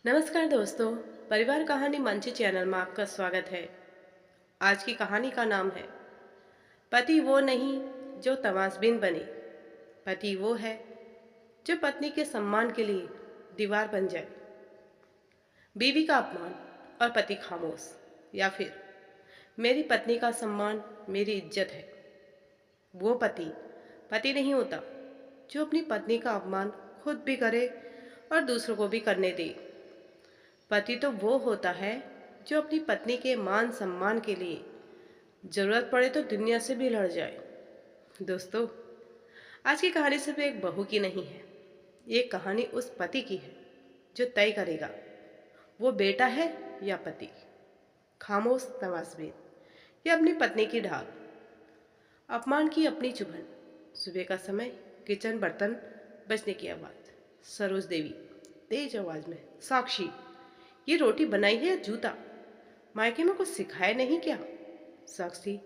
नमस्कार दोस्तों, परिवार कहानी मंच चैनल में आपका स्वागत है। आज की कहानी का नाम है पति वो नहीं जो तमाशबीन बने। पति वो है जो पत्नी के सम्मान के लिए दीवार बन जाए। बीवी का अपमान और पति खामोश, या फिर मेरी पत्नी का सम्मान मेरी इज्जत है। वो पति पति नहीं होता जो अपनी पत्नी का अपमान खुद भी करे और दूसरों को भी करने दे। पति तो वो होता है जो अपनी पत्नी के मान सम्मान के लिए जरूरत पड़े तो दुनिया से भी लड़ जाए। दोस्तों, आज की कहानी सिर्फ एक बहू की नहीं है। ये कहानी उस पति की है जो तय करेगा वो बेटा है या पति, खामोश तमाशबीन या अपनी पत्नी की ढाल। अपमान की अपनी चुभन, सुबह का समय, किचन बर्तन बजने की आवाज। सरोज देवी तेज आवाज में, साक्षी ये रोटी बनाई है या जूता? मायके में कुछ सिखाया नहीं क्या? साक्षी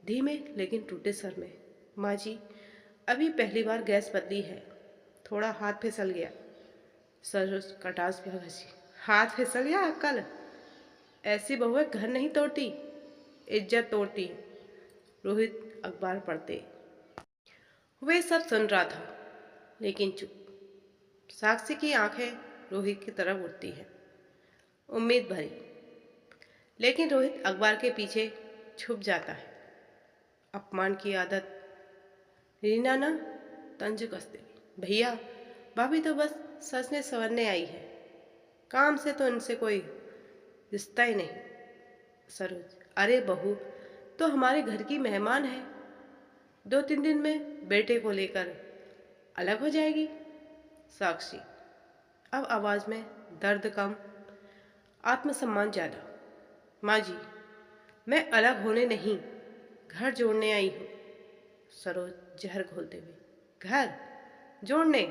धीमे लेकिन टूटे सर में, माँ जी अभी पहली बार गैस बदली है, थोड़ा हाथ फिसल गया। सरोज कटास पे घसी, हाथ फिसल गया अक्कल? ऐसी बहुएं घर नहीं तोड़ती, इज्जत तोड़ती। रोहित अखबार पढ़ते वे सब सुन रहा था, लेकिन चुप। साक्षी की आंखें रोहित की तरफ उठती हैं, उम्मीद भरी। लेकिन रोहित अखबार के पीछे छुप जाता है। अपमान की आदत। रीना ना तंज कसते, भैया भाभी तो बस सजने संवरने आई है, काम से तो इनसे कोई रिश्ता ही नहीं। सरोज, अरे बहू तो हमारे घर की मेहमान है, 2-3 दिन में बेटे को लेकर अलग हो जाएगी। साक्षी अब आवाज में दर्द कम, आत्मसम्मान ज्यादा। माँ जी मैं अलग होने नहीं, घर जोड़ने आई हूँ। सरोज जहर घोलते हुए, घर जोड़ने?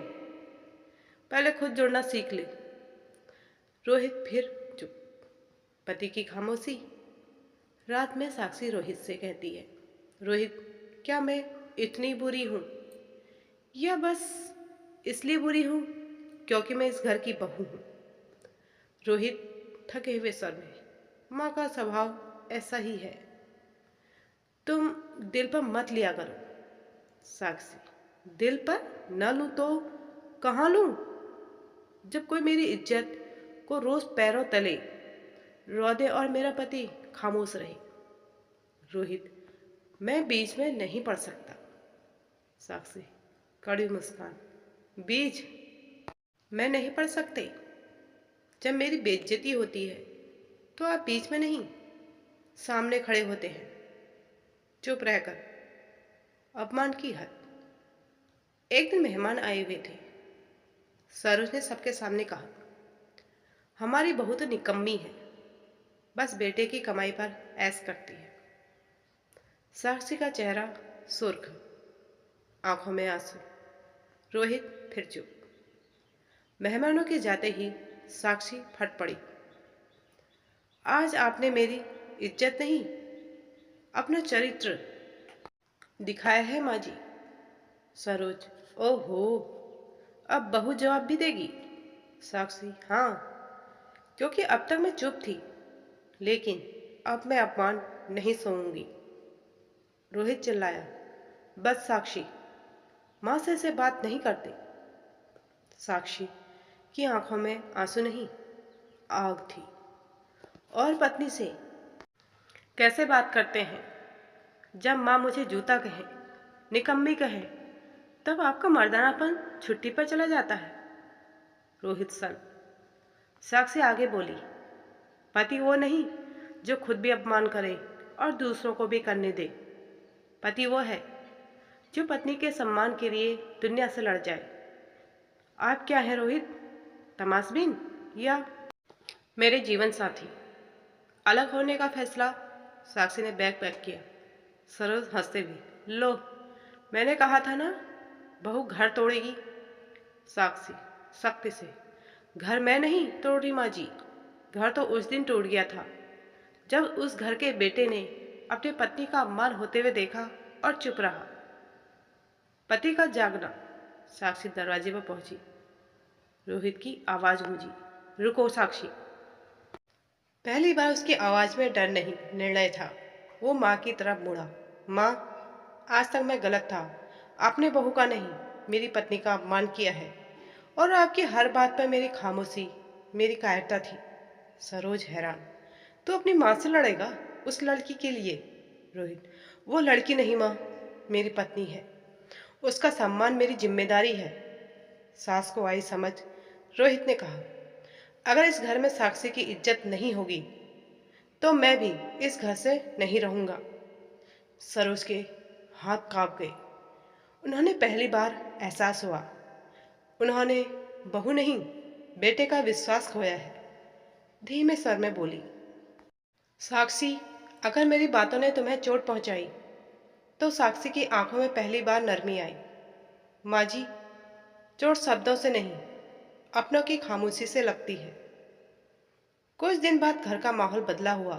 पहले खुद जोड़ना सीख ले। रोहित फिर चुप। पति की खामोशी। रात में साक्षी रोहित से कहती है, रोहित क्या मैं इतनी बुरी हूँ, या बस इसलिए बुरी हूँ क्योंकि मैं इस घर की बहू हूँ? रोहित थके हुए स्वर में, माँ का स्वभाव ऐसा ही है, तुम दिल पर मत लिया करो। साक्षी दिल पर न लूं तो कहाँ लूं? जब कोई मेरी इज्जत को रोज पैरों तले रो दे और मेरा पति खामोश रहे। रोहित मैं बीच में नहीं पढ़ सकता। साक्षी कड़ी मुस्कान, बीज मैं नहीं पढ़ सकते? जब मेरी बेइज्जती होती है तो आप बीच में नहीं, सामने खड़े होते हैं चुप रहकर। अपमान की हद। एक दिन मेहमान आए हुए थे। सरोज ने सबके सामने कहा, हमारी बहू तो निकम्मी है, बस बेटे की कमाई पर ऐश करती है। साक्षी का चेहरा सुर्ख, आंखों में आंसू। रोहित फिर चुप। मेहमानों के जाते ही साक्षी फट पड़ी, आज आपने मेरी इज्जत नहीं अपना चरित्र दिखाया है माँ जी। सरोज, ओहो अब बहू जवाब भी देगी? साक्षी, हाँ क्योंकि अब तक मैं चुप थी, लेकिन अब मैं अपमान नहीं सहूंगी। रोहित चिल्लाया, बस साक्षी माँ से ऐसे बात नहीं करते। साक्षी की आंखों में आंसू नहीं, आग थी। और पत्नी से कैसे बात करते हैं? जब माँ मुझे जूता कहे, निकम्मी कहे, तब आपका मर्दानापन छुट्टी पर चला जाता है। रोहित सन। साक्षी आगे बोली, पति वो नहीं जो खुद भी अपमान करे और दूसरों को भी करने दे। पति वो है जो पत्नी के सम्मान के लिए दुनिया से लड़ जाए। आप क्या है रोहित, तमाशबीन या मेरे जीवन साथी? अलग होने का फैसला। साक्षी ने बैग पैक किया। सरोज हंसते हुए, लो मैंने कहा था ना बहू घर तोड़ेगी। साक्षी सख्ती से, घर मैं नहीं तोड़ रही माँ जी, घर तो उस दिन टूट गया था जब उस घर के बेटे ने अपनी पत्नी का अपमान होते हुए देखा और चुप रहा। पति का जागना। साक्षी दरवाजे पर पहुंची। रोहित की आवाज गूंजी, रुको साक्षी। पहली बार उसकी आवाज में डर नहीं, निर्णय था। वो माँ की तरफ मुड़ा। माँ, आज तक मैं गलत था। आपने बहू का नहीं, मेरी पत्नी का अपमान किया है। और आपकी हर बात पर मेरी खामोशी, मेरी कायरता थी। सरोज हैरान। तू अपनी माँ से लड़ेगा? उस लड़की के लिए? रोहित, वो लड़की नहीं माँ, मेरी पत्नी है। उसका सम्मान मेरी जिम्मेदारी है। सास को आई समझ, रोहित ने कहा, अगर इस घर में साक्षी की इज्जत नहीं होगी तो मैं भी इस घर से नहीं रहूंगा। सरोज के हाथ कांप गए। उन्होंने पहली बार एहसास हुआ, उन्होंने बहू नहीं, बेटे का विश्वास खोया है। धीमे स्वर में बोली, साक्षी, अगर मेरी बातों ने तुम्हें चोट पहुंचाई तो साक्षी की आंखों में पहली बार नरमी आई। माँ जी, चोट शब्दों से नहीं, अपनों की खामोशी से लगती है। कुछ दिन बाद घर का माहौल बदला हुआ।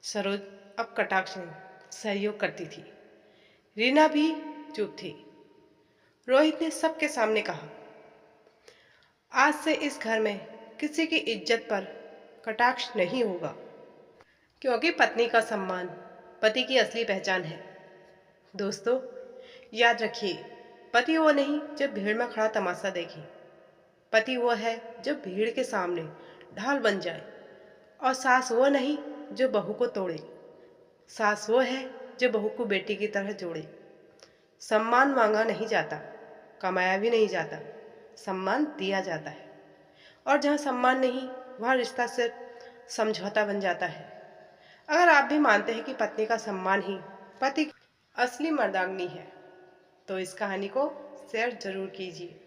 सरोज अब कटाक्ष नहीं, सहयोग करती थी। रीना भी चुप थी। रोहित ने सबके सामने कहा, आज से इस घर में किसी की इज्जत पर कटाक्ष नहीं होगा, क्योंकि पत्नी का सम्मान पति की असली पहचान है। दोस्तों, याद रखिए, पति वो नहीं जो भीड़ में खड़ा तमाशा देखे। पति वो है जो भीड़ के सामने ढाल बन जाए। और सास वो नहीं जो बहू को तोड़े। सास वो है जो बहू को बेटी की तरह जोड़े। सम्मान मांगा नहीं जाता, कमाया भी नहीं जाता, सम्मान दिया जाता है। और जहाँ सम्मान नहीं, वहाँ रिश्ता सिर्फ समझौता बन जाता है। अगर आप भी मानते हैं कि पत्नी का सम्मान ही पति की असली मर्दांगनी है तो इस कहानी को शेयर जरूर कीजिए।